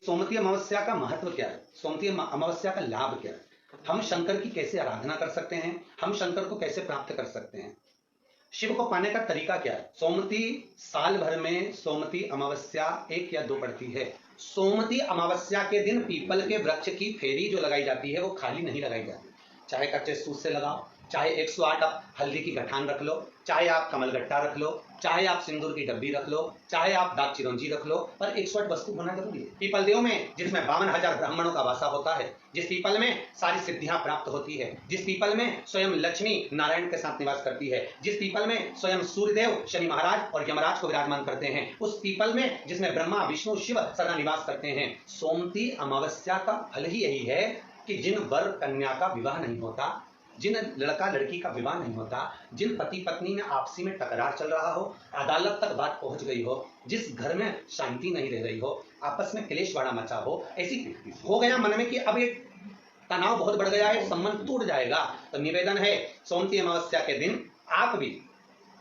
सोमवती अमावस्या का महत्व क्या है, सोमवती अमावस्या का लाभ क्या है, हम शंकर की कैसे आराधना कर सकते हैं, हम शंकर को कैसे प्राप्त कर सकते हैं, शिव को पाने का तरीका क्या है। सोमवती साल भर में सोमवती अमावस्या 1 या 2 पड़ती है। सोमवती अमावस्या के दिन पीपल के वृक्ष की फेरी जो लगाई जाती है वो खाली नहीं लगाई जाती, चाहे कच्चे सूत से लगाओ, चाहे 108 आप हल्दी की गठान रख लो, चाहे आप कमलगट्टा रख लो, चाहे आप सिंदूर की डब्बी रख लो, चाहे आप दाग चिरौंजी रख लो, पर 108 वस्तु होना जरूरी है। पीपल देव में जिसमें 52,000 ब्राह्मणों का वासा होता है, जिस पीपल में सारी सिद्धियां प्राप्त होती है, जिस पीपल में स्वयं लक्ष्मी नारायण के साथ निवास करती है, जिस पीपल में स्वयं सूर्यदेव शनि महाराज और यमराज को विराजमान करते हैं, उस पीपल में जिसमें ब्रह्मा विष्णु शिव सदा निवास करते हैं। सोमवती अमावस्या का फल ही यही है कि जिन वर कन्या का विवाह नहीं होता, जिन लड़का लड़की का विवाह नहीं होता, जिन पति पत्नी में आपसी में टकरार चल रहा हो, अदालत तक बात पहुंच गई हो, जिस घर में शांति नहीं रह रही हो, आपस में क्लेश बड़ा मचा हो, ऐसी हो गया मन में कि अब ये तनाव बहुत बढ़ गया है, संबंध टूट जाएगा, तो निवेदन है सोमवती अमावस्या के दिन आप भी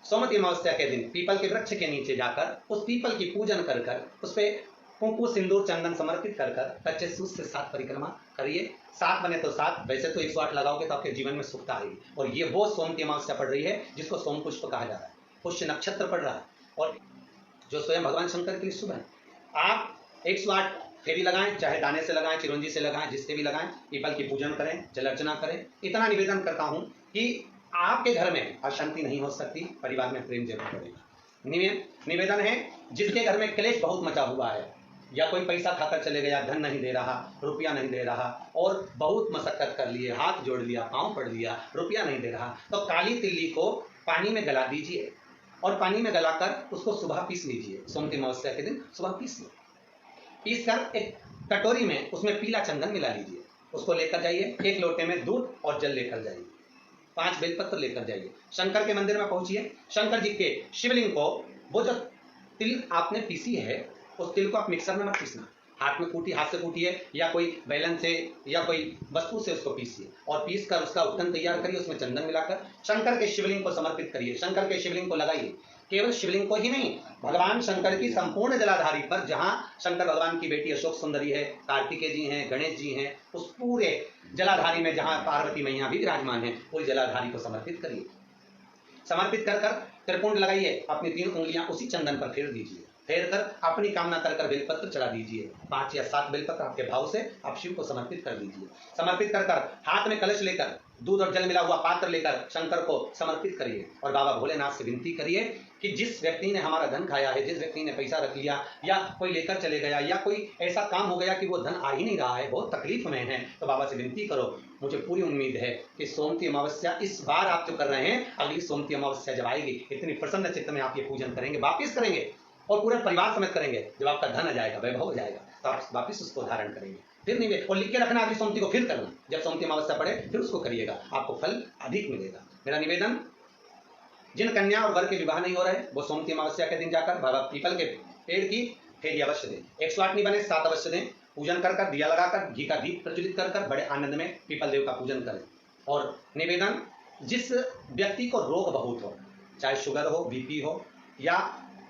सोमवती अमावस्या के दिन पीपल के वृक्ष के नीचे जाकर उस पीपल की पूजन कर कर उस पर कुंकु सिंदूर चंदन समर्पित कर कर कच्चे सूत से 7 परिक्रमा करिए। 7 बने तो 7, वैसे तो 108 लगाओगे तो आपके जीवन में सुखता आएगी। और ये वो सोमवती अमावस्या पड़ रही है जिसको सोम पुष्प कहा जा रहा है, पुष्य नक्षत्र पड़ रहा है और जो स्वयं भगवान शंकर के लिए शुभ है। आप 108 फेरी लगाएं, चाहे दाने से लगाएं, चिरौंजी से लगाएं, जिससे भी लगाएं, पीपल की पूजन करें, जल अर्चना करें। इतना निवेदन करता हूं कि आपके घर में अशांति नहीं हो सकती, परिवार में प्रेम जरूर बढ़ेगा। निवेदन है जिसके घर में क्लेश बहुत मचा हुआ है, या कोई पैसा खाकर चले गया, धन नहीं दे रहा, रुपया नहीं दे रहा, और बहुत मशक्कत कर लिए, हाथ जोड़ लिया, पांव पड़ लिया, रुपया नहीं दे रहा, तो काली तिल्ली को पानी में गला दीजिए और पानी में गलाकर उसको सुबह पीस लीजिए। सोमवती अमावस्या के दिन सुबह पीस कर एक कटोरी में उसमें पीला चंदन मिला लीजिए, उसको लेकर जाइए, 1 लोटे में दूध और जल लेकर जाइए, 5 बेलपत्र लेकर जाइए, शंकर के मंदिर में पहुंचिए। शंकर जी के शिवलिंग को वो जो तिल आपने पीसी है उस तिल को आप मिक्सर में मत पीसना, हाथ से कूटिए या कोई बैलन से या कोई वस्तु से उसको पीसिए और पीस कर उसका उत्तन तैयार करिए, उसमें चंदन मिलाकर शंकर के शिवलिंग को समर्पित करिए, शंकर के शिवलिंग को लगाइए। केवल शिवलिंग को ही नहीं, भगवान शंकर की संपूर्ण जलाधारी पर जहां शंकर भगवान की बेटी अशोक सुंदरी है, कार्तिकेय जी हैं, गणेश जी हैं, उस पूरे जलाधारी में जहां पार्वती मैया भी विराजमान है, पूरी जलाधारी को समर्पित करिए। समर्पित कर त्रिपुंड लगाइए, अपनी 3 उंगलियां उसी चंदन पर फेर दीजिए, फेर कर अपनी कामना कर बेलपत्र चढ़ा दीजिए। 5 या 7 बेलपत्र आपके भाव से आप शिव को समर्पित कर दीजिए। समर्पित कर हाथ में कलश लेकर दूध और जल मिला हुआ पात्र लेकर शंकर को समर्पित करिए और बाबा भोलेनाथ से विनती करिए कि जिस व्यक्ति ने हमारा धन खाया है, जिस व्यक्ति ने पैसा रख लिया या कोई लेकर चले गया या कोई ऐसा काम हो गया कि वो धन आ ही नहीं रहा है, बहुत तकलीफ में है, तो बाबा से विनती करो। मुझे पूरी उम्मीद है कि सोमवती अमावस्या इस बार आप जो कर रहे हैं, अगली सोमवती अमावस्या जब आएगी, इतनी प्रसन्न चित्त में आप ये पूजन करेंगे, वापिस करेंगे और पूरे परिवार समेत करेंगे। जब आपका धन आ जाएगा, वैभव हो जाएगा, तो आप वापिस उसको धारण करेंगे। फिर नहीं, और लिख के रखना अगली सोमवती को फिर करना, जब सोमवती अमावस्या पड़े फिर उसको करिएगा, आपको फल अधिक मिलेगा। मेरा निवेदन, जिन कन्या और वर के विवाह नहीं हो रहे, वो सोमवती अमावस्या के दिन जाकर बाबा पीपल के पेड़ की फेरी अवश्य दें। 108 नहीं बने 7 अवश्य दें। पूजन कर दिया लगाकर घी का दीप प्रज्वलित कर बड़े आनंद में पीपल देव का पूजन करें। और निवेदन, जिस व्यक्ति को रोग बहुत हो, चाहे शुगर हो, बीपी हो, या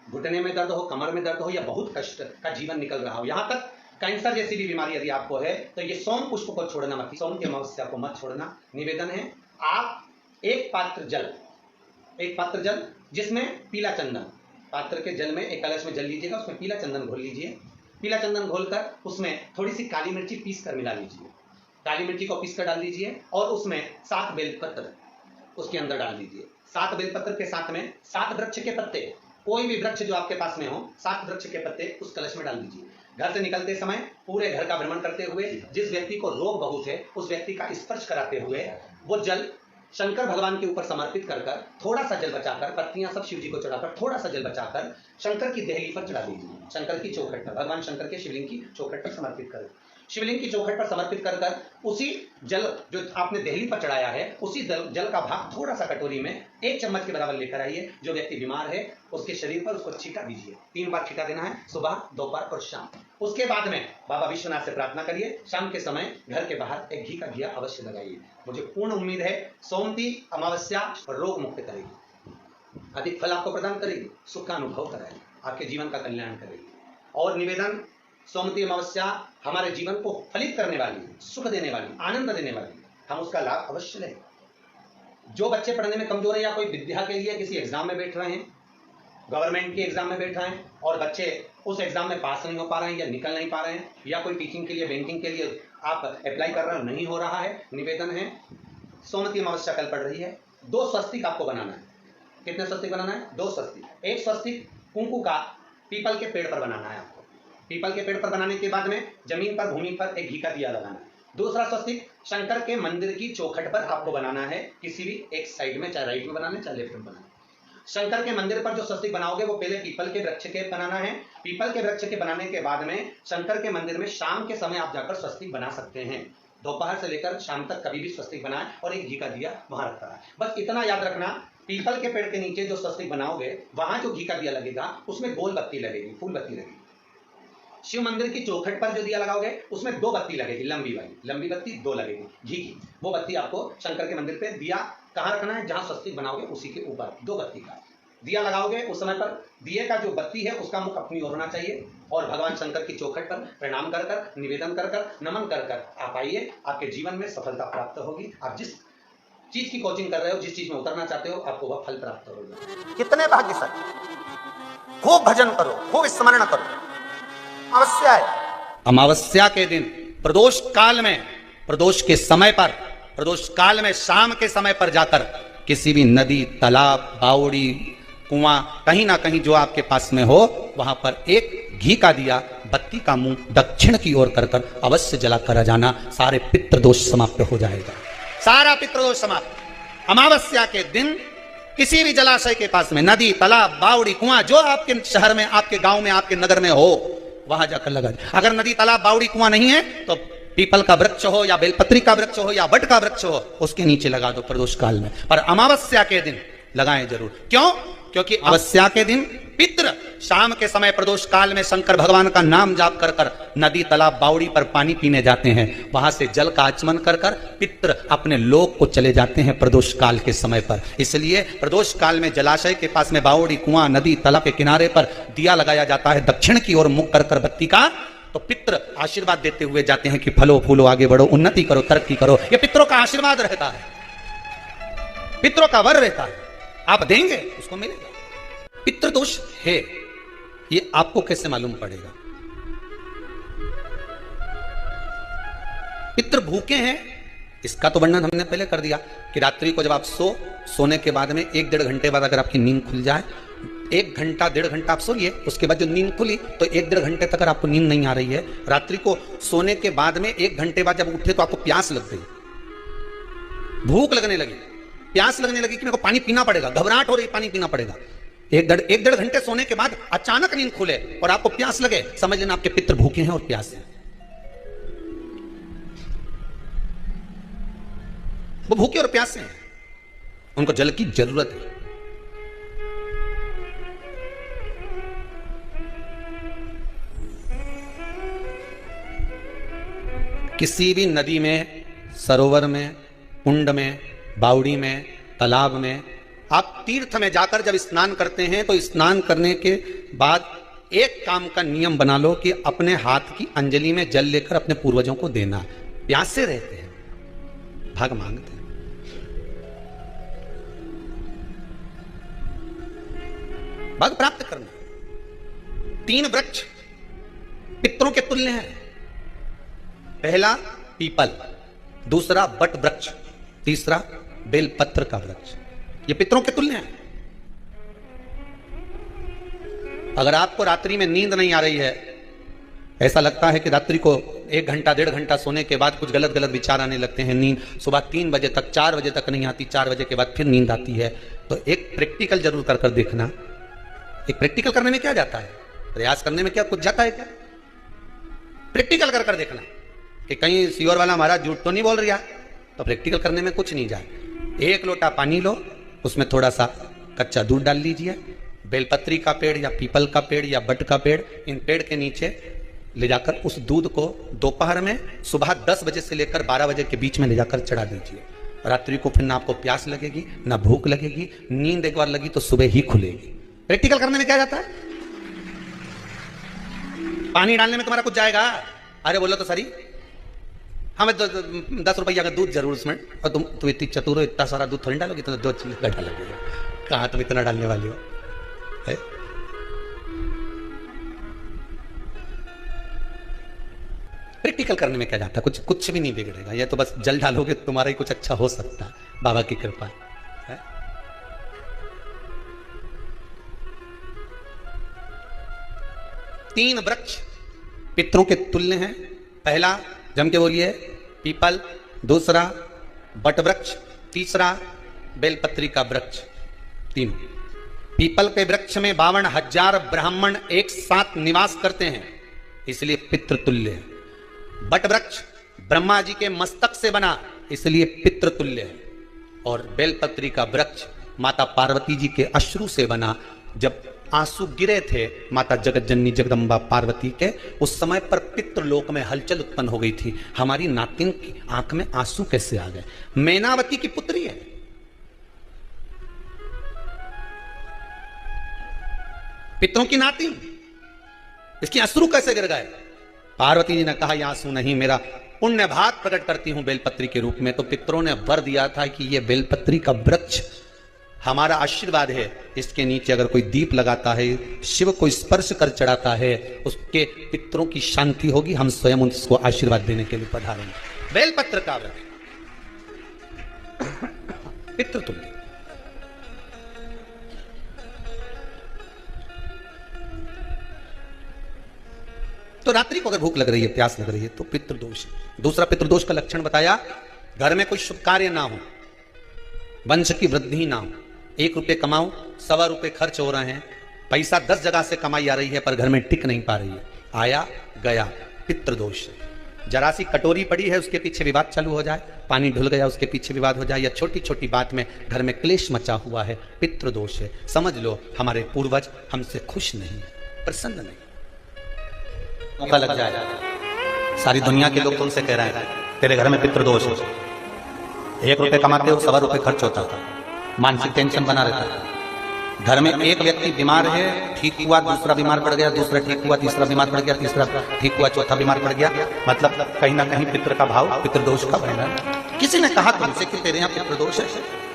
घुटने में दर्द हो, कमर में दर्द हो, या बहुत कष्ट का जीवन निकल रहा हो, यहाँ तक कैंसर जैसी भी बीमारी यदि आपको है, तो ये सोम पुष्प को छोड़ना मत, सोमवती अमावस्या को मत छोड़ना। निवेदन है, आप एक पात्र जल जिसमें पीला चंदन, पात्र के जल में एक कलश में जल लीजिएगा, उसमें पीला चंदन घोल लीजिए। पीला चंदन घोलकर उसमें थोड़ी सी काली मिर्ची पीस कर मिला लीजिए, काली मिर्ची को पीस कर डाल दीजिए और उसमें 7 बेलपत्र उसके अंदर डाल दीजिए। 7 बेलपत्र के साथ में 7 वृक्ष के पत्ते, कोई भी वृक्ष जो आपके पास में हो, 7 वृक्ष के पत्ते उस कलश में डाल दीजिए। घर से निकलते समय पूरे घर का भ्रमण करते हुए, जिस व्यक्ति को रोग बहुत है उस व्यक्ति का स्पर्श कराते हुए वो जल शंकर भगवान के ऊपर समर्पित कर थोड़ा सा जल बचाकर, पत्तियां सब शिव जी को चढ़ाकर थोड़ा सा जल बचाकर शंकर की देहली पर चढ़ा दीजिए, शंकर की चौखट पर, भगवान शंकर के शिवलिंग की चौखट पर समर्पित करें। शिवलिंग की चौखट पर समर्पित कर उसी जल जो आपने देहली पर चढ़ाया है, उसी जल का भाग थोड़ा सा कटोरी में 1 चम्मच के बराबर लेकर आइए। जो व्यक्ति बीमार है उसके शरीर पर उसको छींटा दीजिए, 3 बार छींटा देना है, सुबह, दोपहर और शाम। उसके बाद में बाबा विश्वनाथ से प्रार्थना करिए, शाम के समय घर के बाहर एक घी का दिया अवश्य लगाइए। मुझे पूर्ण उम्मीद है सोमवती अमावस्या रोग मुक्त करेगी, अधिक फल आपको प्रदान करेगी, सुख का अनुभव कराएगी, आपके जीवन का कल्याण करेगी। और निवेदन, सोमवती अमावस्या हमारे जीवन को फलित करने वाली, सुख देने वाली, आनंद देने वाली, हम उसका लाभ अवश्य लें। जो बच्चे पढ़ने में कमजोर है या कोई विद्या के लिए किसी एग्जाम में बैठ रहे हैं, गवर्नमेंट के एग्जाम में बैठ रहे हैं और बच्चे उस एग्जाम में पास नहीं हो पा रहे हैं या निकल नहीं पा रहे हैं, या कोई टीचिंग के लिए, बैंकिंग के लिए आप अप्लाई कर रहे हो, नहीं हो रहा है, निवेदन है, सोमवती अमावस्या कल पड़ रही है, 2 स्वस्तिक आपको बनाना है। कितने स्वस्तिक बनाना है? 2 स्वस्तिक। एक स्वस्तिक कुंकू का पीपल के पेड़ पर बनाना है आपको। पीपल के पेड़ पर बनाने के बाद में जमीन पर, भूमि पर एक घी का दिया लगाना है। दूसरा स्वस्तिक शंकर के मंदिर की चौखट पर आपको बनाना है, किसी भी एक साइड में, चाहे राइट में बनाना है चाहे लेफ्ट में बनाना है। शंकर के मंदिर पर जो स्वस्तिक बनाओगे वो पहले पीपल के वृक्ष के बनाना है। पीपल के वृक्ष के बनाने के बाद में शंकर के मंदिर में शाम के समय आप जाकर स्वस्तिक बना सकते हैं। दोपहर से लेकर शाम तक कभी भी स्वस्तिक बनाए और एक घी का दिया वहां रखता है। बस इतना याद रखना, पीपल के पेड़ के नीचे जो स्वस्तिक बनाओगे वहां जो घी का दिया लगेगा उसमें गोल बत्ती लगेगी, फूल बत्ती लगेगी। शिव मंदिर की चौखट पर जो दिया लगाओगे उसमें 2 बत्ती लगेगी, लंबी वाली, लंबी बत्ती 2 लगेगी घी की। वो बत्ती आपको शंकर के मंदिर पे दिया कहाँ रखना है? जहां स्वस्तिक बनाओगे उसी के ऊपर 2 बत्ती का दिया लगाओगे। उस समय पर दिए का जो बत्ती है उसका मुख अपनी ओर होना चाहिए और भगवान शंकर की चौखट पर प्रणाम कर कर, निवेदन कर कर, नमन कर कर आप आइए। आपके जीवन में सफलता प्राप्त होगी। आप जिस चीज की कोचिंग कर रहे हो, जिस चीज में उतरना चाहते हो, आपको वह फल प्राप्त होगा। कितने भाग्यशाली! खूब भजन करो, खूब स्मरण करो। अमावस्या है, अमावस्या के दिन प्रदोष काल में, प्रदोष के समय पर, प्रदोष काल में शाम के समय पर जाकर किसी भी नदी, तालाब, बावड़ी, कुआं, कहीं ना कहीं जो आपके पास में हो वहां पर एक घी का दिया, बत्ती का मुंह दक्षिण की ओर कर अवश्य जला कर जाना। सारे पितृदोष समाप्त हो जाएगा, सारा पितृदोष समाप्त। अमावस्या के दिन किसी भी जलाशय के पास में, नदी, तालाब, बावड़ी, कुआं, जो आपके शहर में, आपके गांव में, आपके नगर में हो वहां जाकर लगा। अगर नदी, तालाब, बावड़ी, कुआं नहीं है तो पीपल का वृक्ष हो या बेलपत्री का वृक्ष हो या बट का वृक्ष हो, उसके नीचे लगा दो प्रदोष काल में। पर अमावस्या के दिन लगाएं जरूर। क्यों? क्योंकि अमावस्या के दिन पितृ शाम के समय प्रदोष काल में शंकर भगवान का नाम जाप कर कर नदी, तालाब, बावड़ी पर पानी पीने जाते हैं। वहां से जल का आचमन कर कर पितृ अपने लोक को चले जाते हैं प्रदोष काल के समय पर। इसलिए प्रदोष काल में जलाशय के पास में, बावड़ी, कुआं, नदी, तालाब के किनारे पर दिया लगाया जाता है दक्षिण की ओर मुख कर कर बत्ती का। तो पितृ आशीर्वाद देते हुए जाते हैं कि फलो फूलो, आगे बढ़ो, उन्नति करो, तरक्की करो। ये पितरों का आशीर्वाद रहता है, पितरों का वर रहता है। आप देंगे उसको मिलेगा। पितृदोष है ये आपको कैसे मालूम पड़ेगा? पितृ भूखे हैं इसका तो वर्णन हमने पहले कर दिया कि रात्रि को जब आप सोने के बाद में 1-1.5 घंटे बाद अगर आपकी नींद खुल जाए, 1 घंटा 1.5 घंटा आप सोइए, उसके बाद जो नींद खुली तो 1-1.5 घंटे तक अगर आपको नींद नहीं आ रही है, रात्रि को सोने के बाद में 1 घंटे बाद जब उठे तो आपको प्यास लग गई, भूख लगने लगी, प्यास लगने लगी कि मेरे को पानी पीना पड़ेगा, घबराहट हो रही, पानी पीना पड़ेगा। 1-1.5 घंटे सोने के बाद अचानक नींद खुले और आपको प्यास लगे, समझ लेना आपके पितृ भूखे हैं और प्यास है। वो भूखे और प्यासे हैं, उनको जल की जरूरत है। किसी भी नदी में, सरोवर में, कुंड में, बावड़ी में, तालाब में, आप तीर्थ में जाकर जब स्नान करते हैं तो स्नान करने के बाद एक काम का नियम बना लो कि अपने हाथ की अंजलि में जल लेकर अपने पूर्वजों को देना। प्यासे रहते हैं, भाग मांगते हैं। भाग प्राप्त करना। 3 वृक्ष पितरों के तुल्य हैं। पहला पीपल, दूसरा बट वृक्ष, तीसरा बेलपत्र का वृक्ष। ये पितरों के तुल्य हैं। अगर आपको रात्रि में नींद नहीं आ रही है, ऐसा लगता है कि रात्रि को 1 घंटा 1.5 घंटा सोने के बाद कुछ गलत गलत विचार आने लगते हैं, नींद सुबह 3 बजे तक, 4 बजे तक नहीं आती, 4 बजे के बाद फिर नींद आती है, तो एक प्रैक्टिकल जरूर कर कर देखना। एक प्रैक्टिकल करने में क्या जाता है? प्रयास करने में क्या कुछ जाता है क्या? प्रैक्टिकल कर कर देखना कि कहीं सीओर वाला महाराज झूठ तो नहीं बोल रहा, तो प्रैक्टिकल करने में कुछ नहीं जाए। 1 लोटा पानी लो, उसमें थोड़ा सा कच्चा दूध डाल लीजिए, बेलपत्री का पेड़ या पीपल का पेड़ या बट का पेड़, इन पेड़ के नीचे ले जाकर उस दूध को दोपहर में सुबह 10 बजे से लेकर 12 बजे के बीच में ले जाकर चढ़ा दीजिए। रात्रि को फिर ना आपको प्यास लगेगी, ना भूख लगेगी, नींद एक बार लगी तो सुबह ही खुलेगी। प्रैक्टिकल करने में क्या जाता है? पानी डालने में तुम्हारा कुछ जाएगा? अरे बोलो तो सही, हमें 10 रुपया का दूध जरूर उसमें, और तुम इतनी चतुर हो, इतना सारा दूध थोड़ी डालोगी, तो 2 चीज का डालोगे। कहाँ तुम इतना डालने वाली हो? है? प्रैक्टिकल करने में क्या जाता है? कुछ भी नहीं बिगड़ेगा। ये तो बस जल डालोगे तुम्हारा ही कुछ अच्छा हो सकता है, बाबा की कृपा है। 3 वृक्ष पितरों के तुल्य हैं। पहला जम के बोलिए पीपल, दूसरा बट वृक्ष, तीसरा बेलपत्री का वृक्ष। 3 पीपल के वृक्ष में 52,000 ब्राह्मण एक साथ निवास करते हैं, इसलिए पितृतुल्य है। बट वृक्ष ब्रह्मा जी के मस्तक से बना, इसलिए पितृतुल्य है। और बेलपत्री का वृक्ष माता पार्वती जी के अश्रु से बना। जब आंसू गिरे थे माता जगत जननी जगदम्बा पार्वती के, उस समय पर पितृलोक में हलचल उत्पन्न हो गई थी। हमारी नातिन की आंख में आंसू कैसे आ गए? मैनावती की पुत्री है। पितरों की नातिन, इसकी अश्रु कैसे गिर गए? पार्वती जी ने कहा यह आंसू नहीं, मेरा पुण्य भाग प्रकट करती हूं बेलपत्री के रूप में। तो पितरों ने वर दिया था कि यह बेलपत्री का वृक्ष हमारा आशीर्वाद है, इसके नीचे अगर कोई दीप लगाता है, शिव को स्पर्श कर चढ़ाता है, उसके पितरों की शांति होगी, हम स्वयं उसको आशीर्वाद देने के लिए पधारेंगे। बेलपत्र का वृक्ष पितृतुल्य। तो रात्रि को अगर भूख लग रही है, प्यास लग रही है, तो पितृदोष। दूसरा पितृदोष का लक्षण बताया, घर में कोई शुभ कार्य ना हो, वंश की वृद्धि ना हो। 1 रुपये कमाओ, 1.25 रुपये खर्च हो रहे हैं, पैसा 10 जगह से कमाई आ रही है पर घर में टिक नहीं पा रही है, आया गया, पितृदोष। जरा सी कटोरी पड़ी है, उसके पीछे विवाद चालू हो जाए, पानी ढुल गया उसके पीछे विवाद हो जाए, या छोटी छोटी बात में घर में क्लेश मचा हुआ है, पितृदोष है। समझ लो हमारे पूर्वज हमसे खुश नहीं, प्रसन्न नहीं। मौका लग जाए, सारी दुनिया के लोग तुमसे कह रहे हैं तेरे घर में पितृदोष है, 1 रुपये कमाते हो, 1.25 रुपये खर्च होता है, मानसिक टेंशन बना रहता है। घर में एक व्यक्ति बीमार है, ठीक हुआ, दूसरा बीमार पड़ गया, दूसरा ठीक हुआ, तीसरा बीमार पड़ गया, तीसरा ठीक हुआ, चौथा बीमार पड़ गया। मतलब कहीं ना कहीं पितृ का भाव, पितृदोष का बन रहा है। किसी ने कहा तुमसे कि तेरे यहाँ पितृदोष है,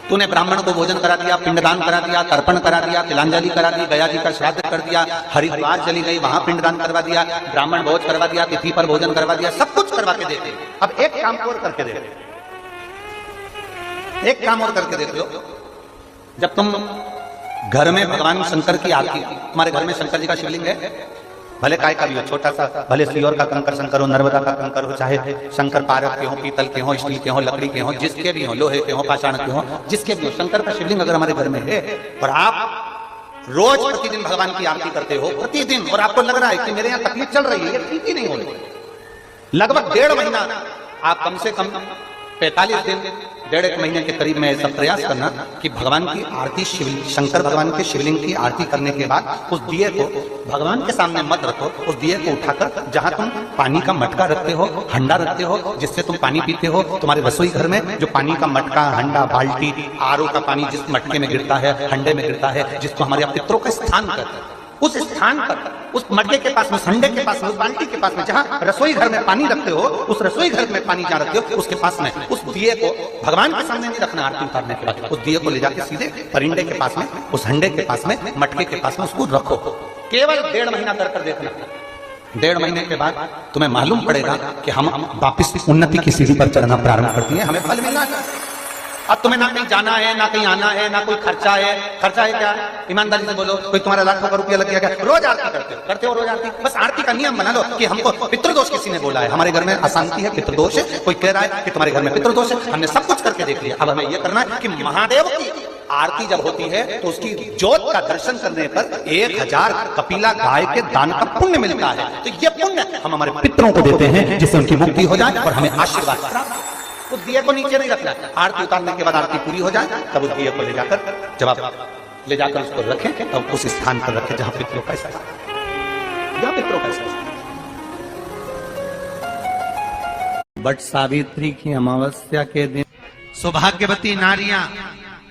तूने ब्राह्मण को भोजन करा दिया, पिंडदान करा दिया, तर्पण करा दिया, तिलांजलि करा दी, गया जी का श्राद्ध कर दिया, हरिद्वार चली गई, वहां पिंडदान करवा दिया, ब्राह्मण भोज करवा दिया, तिथि पर भोजन करवा दिया, सब कुछ करवा के देते। अब एक काम और करके दे, एक काम और करके देख लो। जब तुम घर में भगवान शंकर की आरती, तुम्हारे घर में शंकर जी का शिवलिंग है, भले काय का भी हो, छोटा सा, भले सिल्वर का कंकर शंकर हो, नर्मदा का कंकर हो, चाहे शंकर पारक के हो, पीतल के हो, स्टील के हो, लकड़ी के हो, जिसके भी हो, लोहे के हो, पाषाण के हो, जिसके भी हो, शंकर का शिवलिंग अगर हमारे घर में है और आप रोज प्रतिदिन भगवान की आरती करते हो, प्रतिदिन, और आपको लग रहा है कि मेरे यहाँ तकलीफ चल रही है, ये ठीक ही नहीं हो रही, लगभग 1.5 महीना आप कम से कम 45 दिन, 1.5 महीने के करीब में ऐसा प्रयास करना कि भगवान की आरती, शंकर भगवान के शिवलिंग की आरती करने के बाद उस दिए को भगवान के सामने मत रखो, उस दिए को उठाकर जहां तुम पानी का मटका रखते हो, हंडा रखते हो, जिससे तुम पानी पीते हो, तुम्हारे रसोई घर में जो पानी का मटका, हंडा, बाल्टी, आरओ का पानी जिस मटके में गिरता है, हंडे में गिरता है, जिसको हमारे पितरों का स्थान कहते हैं, उस स्थान पर, उस मटके के पास में, संडे के पास में, उस बाल्टी के पास में, जहां रसोई घर में पानी रखते हो, उस रसोई घर में पानी जहां रखते हो, उसके पास में उस दिए को भगवान के सामने नहीं रखना। आरती उतारने के बाद उस दिए को ले जाके सीधे परिंडे के पास में, उस हंडे के पास में, मटके के पास में उसको रखो। केवल 1.5 महीना कर देखना। 1.5 महीने के बाद तुम्हें मालूम पड़ेगा कि हम वापिस उन्नति की सीढ़ी पर चढ़ना प्रारंभ करती है, हमें फल मिलना है। अब तुम्हें ना कहीं जाना है, ना कहीं आना है, ना कोई खर्चा है। खर्चा है क्या? ईमानदारी से बोलो, कोई तुम्हारा लाखों का रुपया लग गया क्या? रोज आरती करते हो रोज आरती। बस आरती का नियम बना लो कि हमको पितृदोष किसी ने बोला है, हमारे घर में अशांति है, पितृदोष है, कोई कह रहा है कि तुम्हारे घर में पितृदोष है, हमने सब कुछ करके देख लिया। अब हमें यह करना है कि महादेव की आरती जब होती है तो उसकी ज्योत का दर्शन करने पर 1000 कपिला गाय के दान का पुण्य मिलता है। तो ये पुण्य हम हमारे पितरों को देते हैं, जिससे उनकी मुक्ति हो जाए और हमें आशीर्वाद प्राप्त। उस दिए को नीचे नहीं रखना, आरती उतारने के बाद आरती पूरी हो जाए तब उस दिए को ले जाकर, जब आप ले जाकर उसको रखें तब उस स्थान पर रखें जहां पितरों का स्थान, जहां पितरों का स्थान। बट सावित्री की अमावस्या के दिन सौभाग्यवती नारियां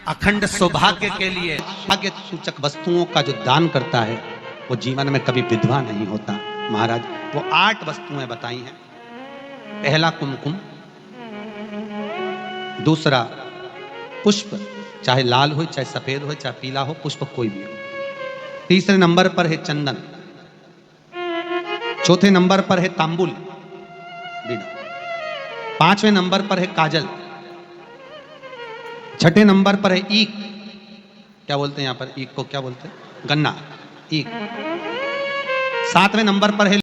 अखंड सौभाग्य के लिए भाग्य सूचक वस्तुओं का जो दान करता है वो जीवन में कभी विधवा नहीं होता। महाराज वो 8 वस्तुएं बताई हैं। पहला कुमकुम, दूसरा पुष्प, चाहे लाल हो चाहे सफेद हो चाहे पीला हो, पुष्प कोई भी हो। तीसरे नंबर पर है चंदन, चौथे नंबर पर है तांबुल बीड़ा, पांचवें नंबर पर है काजल, छठे नंबर पर है ईख, क्या बोलते हैं यहां पर ईख को, क्या बोलते हैं, गन्ना, ईख। सातवें नंबर पर है